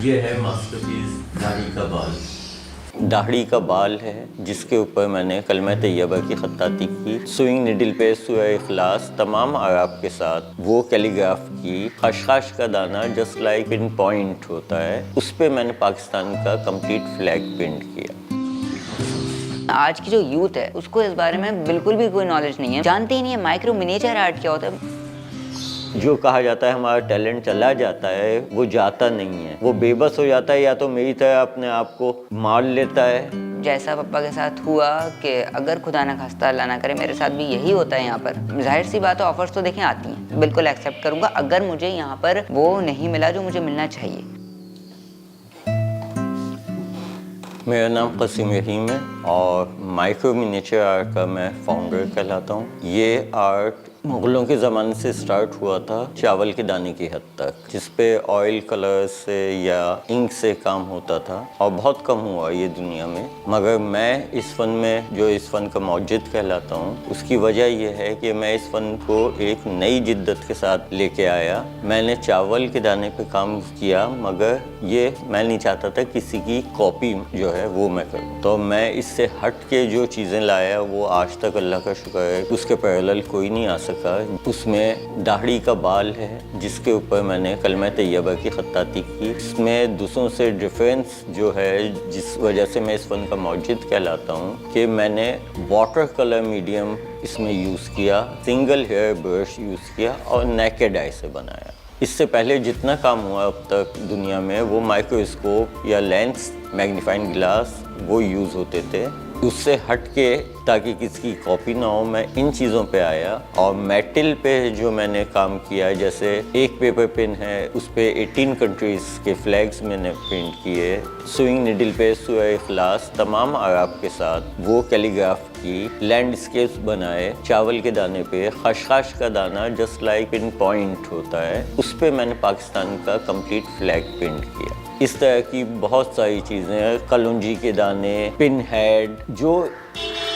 یہ ہے ماسٹر پیس داڑھی کا بال. داڑھی کا بال ہے جس کے اوپر میں نے کلمہ طیبہ کی خطاطی کی. سوئنگ نیڈل پہ سورہ اخلاص تمام اعراب کے ساتھ وہ کیلیگراف کی. خشخاش کا دانہ جسٹ لائک پن پوائنٹ ہوتا ہے, اس پہ میں نے پاکستان کا کمپلیٹ فلیگ پرنٹ کیا. آج کی جو یوتھ ہے اس کو اس بارے میں بالکل بھی کوئی نالج نہیں ہے, جانتے ہی نہیں ہے مائکرو منیچر آرٹ کیا ہوتا ہے. جو کہا جاتا ہے ہمارا ٹیلنٹ چلا جاتا ہے, وہ جاتا نہیں ہے, وہ بے بس ہو جاتا ہے, یا تو میری طرح اپنے آپ کو مار لیتا ہے. جیسا پپا کے ساتھ ہوا کہ اگر خدا نہ خواستہ اللہ نہ کرے میرے ساتھ بھی یہی ہوتا ہے یہاں پر, ظاہر سی بات ہے آفرز تو دیکھیں آتی ہیں, بالکل ایکسیپٹ کروں گا اگر مجھے یہاں پر وہ نہیں ملا جو مجھے ملنا چاہیے. میرا نام قاسم رحیم ہے اور مائکرو منیچر آرٹ کا میں فاؤنڈر کہلاتا ہوں. یہ آرٹ مغلوں کے زمانے سے سٹارٹ ہوا تھا چاول کے دانے کی حد تک, جس پہ آئل کلر سے یا انک سے کام ہوتا تھا, اور بہت کم ہوا یہ دنیا میں. مگر میں اس فن میں جو اس فن کا موجد کہلاتا ہوں, اس کی وجہ یہ ہے کہ میں اس فن کو ایک نئی جدت کے ساتھ لے کے آیا. میں نے چاول کے دانے پہ کام کیا, مگر یہ میں نہیں چاہتا تھا کسی کی کاپی جو ہے وہ میں کروں. تو میں اس سے ہٹ کے جو چیزیں لایا وہ آج تک اللہ کا شکر ہے اس کے پیرالل کوئی نہیں آ سکا. اس میں داڑھی کا بال ہے جس کے اوپر میں نے کلمہ طیبہ کی خطاطی کی. اس میں دوسروں سے ڈیفرنس جو ہے جس وجہ سے میں اس فن کا موجد کہلاتا ہوں کہ میں نے واٹر کلر میڈیم اس میں یوز کیا, سنگل ہیئر برش یوز کیا اور نیکڈ آئی سے بنایا. اس سے پہلے جتنا کام ہوا اب تک دنیا میں وہ مائکروسکوپ یا لینس, میگنیفائنگ گلاس وہ یوز ہوتے تھے. اس سے ہٹ کے تاکہ کسی کی کاپی نہ ہو میں ان چیزوں پہ آیا, اور میٹل پہ جو میں نے کام کیا جیسے ایک پیپر پن ہے اس پہ 18 کنٹریز کے فلیگز میں نے پرنٹ کیے. سوئنگ نیڈل پہ سورہ اخلاص تمام اعراب کے ساتھ وہ کیلیگراف کی. لینڈ اسکیپس بنائے چاول کے دانے پہ. خشخاش کا دانہ جسٹ لائک پن پوائنٹ ہوتا ہے, اس پہ میں نے پاکستان کا کمپلیٹ فلیگ پرنٹ کیا. اس طرح کی بہت ساری چیزیں ہیں, کلونجی کے دانے, پن ہیڈ, جو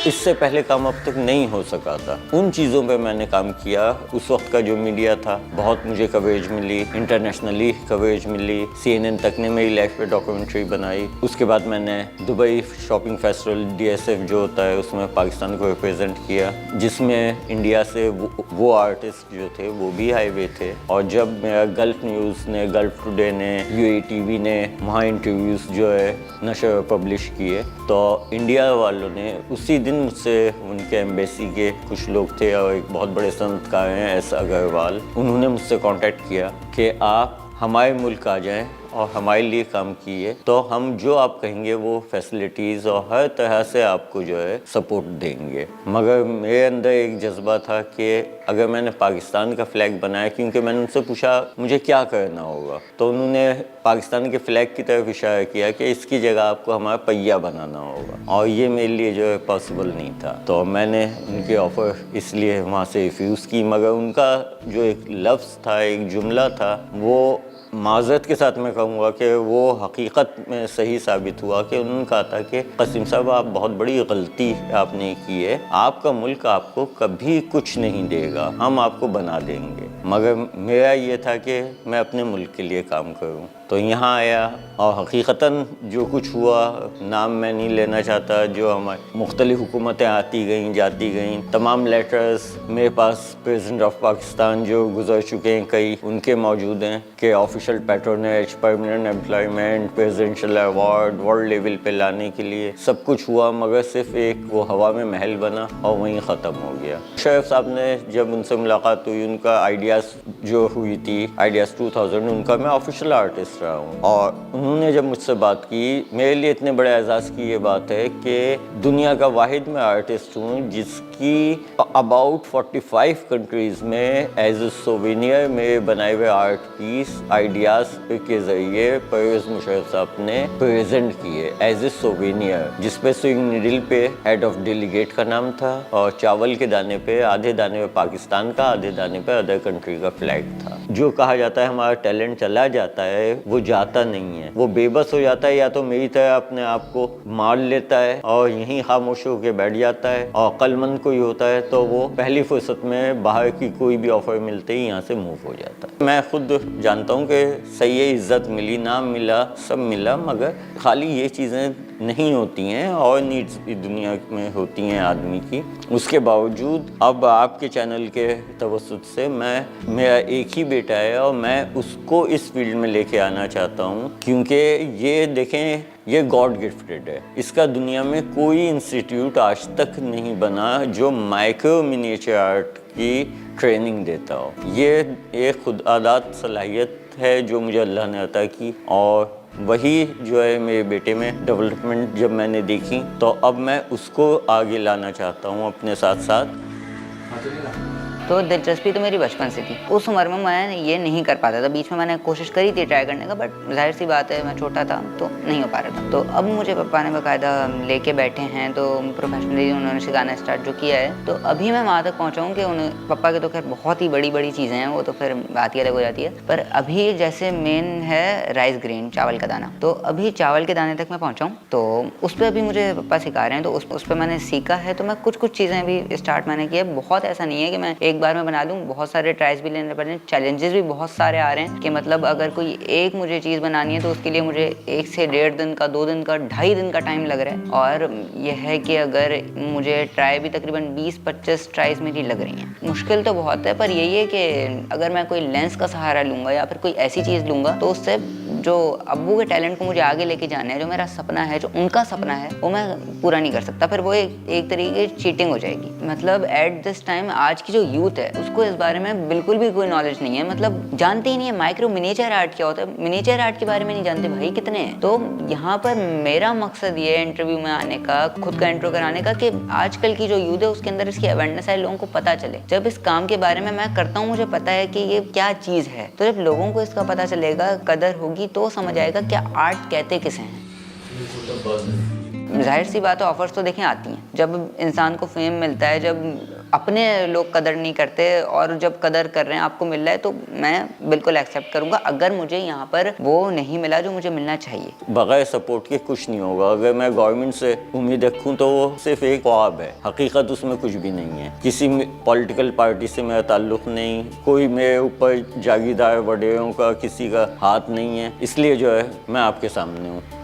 اس سے پہلے کام اب تک نہیں ہو سکا تھا, ان چیزوں پہ میں نے کام کیا. اس وقت کا جو میڈیا تھا بہت مجھے کوریج ملی, انٹرنیشنلی کوریج ملی. CNN تک نے میری لائف پہ ڈاکیومنٹری بنائی. اس کے بعد میں نے دبئی شاپنگ فیسٹیول DSF جو ہوتا ہے اس میں پاکستان کو ریپرزینٹ کیا, جس میں انڈیا سے وہ آرٹسٹ جو تھے وہ بھی آئے ہوئے تھے. اور جب میرا گلف نیوز نے, گلف ٹوڈے نے, UAE TV نے وہاں انٹرویوز جو ہے نشر و پبلش کیے, تو انڈیا والوں نے اسی دن مجھ سے, ان کے ایمبیسی کے کچھ لوگ تھے اور ایک بہت بڑے صنعت کار ہیں ایس اگروال, انہوں نے مجھ سے کانٹیکٹ کیا کہ آپ ہمارے ملک آ جائیں اور ہمارے لیے کام کیے, تو ہم جو آپ کہیں گے وہ فیسلٹیز اور ہر طرح سے آپ کو جو ہے سپورٹ دیں گے. مگر میرے اندر ایک جذبہ تھا کہ اگر میں نے پاکستان کا فلیگ بنایا, کیونکہ میں نے ان سے پوچھا مجھے کیا کرنا ہوگا, تو انہوں نے پاکستان کے فلیگ کی طرف اشارہ کیا کہ اس کی جگہ آپ کو ہمارا پہیہ بنانا ہوگا, اور یہ میرے لیے جو ہے پاسبل نہیں تھا. تو میں نے ان کے آفر اس لیے وہاں سے ریفیوز کی. مگر ان کا جو ایک لفظ تھا, ایک جملہ تھا, وہ معذرت کے ساتھ میں کہوں گا کہ وہ حقیقت میں صحیح ثابت ہوا کہ انہوں نے کہا تھا کہ قاسم صاحب آپ بہت بڑی غلطی آپ نے کی ہے, آپ کا ملک آپ کو کبھی کچھ نہیں دے گا, ہم آپ کو بنا دیں گے. مگر میرا یہ تھا کہ میں اپنے ملک کے لیے کام کروں. تو یہاں آیا اور حقیقتاً جو کچھ ہوا, نام میں نہیں لینا چاہتا, جو ہماری مختلف حکومتیں آتی گئیں جاتی گئیں, تمام لیٹرز میرے پاس پریزیڈنٹ آف پاکستان جو گزر چکے ہیں کئی, ان کے موجود ہیں کہ official patronage, permanent employment, presidential award world level پہ لانے کے لیے سب کچھ ہوا, مگر صرف ایک وہ ہوا میں محل بنا اور وہیں ختم ہو گیا. شریف صاحب نے جب ان سے ملاقات ہوئی, ان کا آئیڈیاز جو ہوئی تھی, آئیڈیاز 2000, ان کا میں آفیشیل آرٹسٹ رہا ہوں, اور انہوں نے جب مجھ سے بات کی, میرے لیے اتنے بڑے اعزاز کی یہ بات ہے کہ دنیا کا واحد میں آرٹسٹ ہوں جس کی اباؤٹ 45 کنٹریز میں ایز اے سووینئر میں بنائے ہوئے آرٹ پیس آئیڈیاز کے ذریعے پرویز مشرف صاحب نے پریزنٹ کیے ایز اے سووینئر, جس پہ سوئنگ نیڈل پہ ہیڈ آف ڈیلیگیٹ کا نام تھا, اور چاول کے دانے پہ آدھے دانے پہ پاکستان کا, آدھے دانے پہ ادر کنٹری کا فلیگ تھا. جو کہا جاتا ہے ہمارا ٹیلنٹ چلا جاتا ہے وہ جاتا نہیں ہے، وہ بے بس ہو جاتا ہے، یا تو میری طرح اپنے آپ کو مار لیتا ہے اور یہیں خاموش ہو کے بیٹھ جاتا ہے، اور عقل مند کوئی ہوتا ہے تو وہ پہلی فرصت میں باہر کی کوئی بھی آفر ملتے ہی یہاں سے موو ہو جاتا ہے۔ میں خود جانتا ہوں کہ صحیح عزت ملی، نام ملا، سب ملا، مگر خالی یہ چیزیں نہیں ہوتی ہیں، اور نیڈز بھی دنیا میں ہوتی ہیں آدمی کی۔ اس کے باوجود اب آپ کے چینل کے توسط سے میرا ایک ہی بیٹا ہے اور میں اس کو اس فیلڈ میں لے کے آنا چاہتا ہوں، کیونکہ یہ دیکھیں یہ گاڈ گفٹڈ ہے۔ اس کا دنیا میں کوئی انسٹیٹیوٹ آج تک نہیں بنا جو مائکرو منیچر آرٹ کی ٹریننگ دیتا ہو۔ یہ ایک خودآداد صلاحیت ہے جو مجھے اللہ نے عطا کی، اور وہی جو ہے میرے بیٹے میں ڈیولپمنٹ جب میں نے دیکھی تو اب میں اس کو آگے لانا چاہتا ہوں اپنے ساتھ ساتھ۔ تو دلچسپی تو میری بچپن سے تھی، اس عمر میں میں یہ نہیں کر پاتا تھا، بیچ میں میں نے کوشش کری تھی ٹرائی کرنے کا، بٹ ظاہر سی بات ہے میں چھوٹا تھا تو نہیں ہو پا رہا تھا۔ تو اب مجھے پپا نے باقاعدہ لے کے بیٹھے ہیں، تو پروفیشنلی انہوں نے سکھانا اسٹارٹ جو کیا ہے، تو ابھی میں وہاں تک پہنچا ہوں کہ پپا کے تو خیر بہت ہی بڑی چیزیں ہیں، وہ تو پھر بات ہی الگ ہو جاتی ہے، پر ابھی جیسے مین ہے رائس گرین، چاول کا دانہ، تو ابھی چاول کے دانے تک میں پہنچا ہوں، تو اس پہ ابھی مجھے پپا سکھا رہے ہیں، تو اس پہ میں نے سیکھا ہے، تو میں کچھ چیزیں بھی اسٹارٹ میں نے کی ہے۔ بہت ایسا نہیں ہے کہ میں ایک بار میں بنا لوں، بہت سارے ٹرائز بھی لینے پڑتے ہیں، چیلنجز بھی بہت سارے آ رہے ہیں، کہ مطلب اگر کوئی ایک مجھے چیز بنانی ہے تو اس کے لیے مجھے 1 سے 1.5 دن کا، 2 دن کا، 2.5 دن کا ٹائم لگ رہا ہے، اور یہ ہے کہ اگر مجھے ٹرائی بھی تقریباً 20-25 ٹرائز میری لگ رہی ہیں۔ مشکل تو بہت ہے، پر یہی ہے کہ اگر میں کوئی لینس کا سہارا لوں گا یا پھر کوئی ایسی چیز لوں گا تو اس سے جو ابو کے ٹیلنٹ کو مجھے آگے لے کے جانا ہے، جو میرا سپنا ہے، جو ان کا سپنا ہے، وہ میں پورا نہیں کر سکتا، پھر وہ ایک طریقے چیٹنگ ہو جائے گی۔ مطلب ایٹ دس ٹائم آج کی جو یوتھ ہے اس کو اس بارے میں بالکل بھی کوئی نالج نہیں ہے، مطلب جانتے ہی نہیں ہے مائکرو منیچر آرٹ کیا ہوتا ہے، منیچر آرٹ کے بارے میں نہیں جانتے بھائی کتنے ہیں۔ تو یہاں پر میرا مقصد یہ ہے انٹرویو میں آنے کا، خود کا انٹرو کرانے کا، کہ آج کل کی جو یوتھ ہے اس کے اندر اس کی اویئرنیس ہے، لوگوں کو پتہ چلے۔ جب اس کام کے بارے میں کرتا ہوں مجھے پتا ہے کہ یہ کیا چیز ہے، تو جب لوگوں کو اس کا پتہ چلے گا، قدر ہوگی، تو سمجھ آئے گا کیا آرٹ کہتے کسے ہیں۔ ظاہر سی بات ہے آفرز تو دیکھیں آتی ہیں، جب انسان کو فیم ملتا ہے، جب اپنے لوگ قدر نہیں کرتے اور جب قدر کر رہے ہیں آپ کو مل رہا ہے، تو میں بالکل ایکسیپٹ کروں گا اگر مجھے یہاں پر وہ نہیں ملا جو مجھے ملنا چاہیے۔ بغیر سپورٹ کے کچھ نہیں ہوگا۔ اگر میں گورنمنٹ سے امید رکھوں تو وہ صرف ایک خواب ہے، حقیقت اس میں کچھ بھی نہیں ہے۔ کسی پولیٹیکل پارٹی سے میرا تعلق نہیں، کوئی میرے اوپر جاگیردار وڈیروں کا کسی کا ہاتھ نہیں ہے، اس لیے جو ہے میں آپ کے سامنے ہوں۔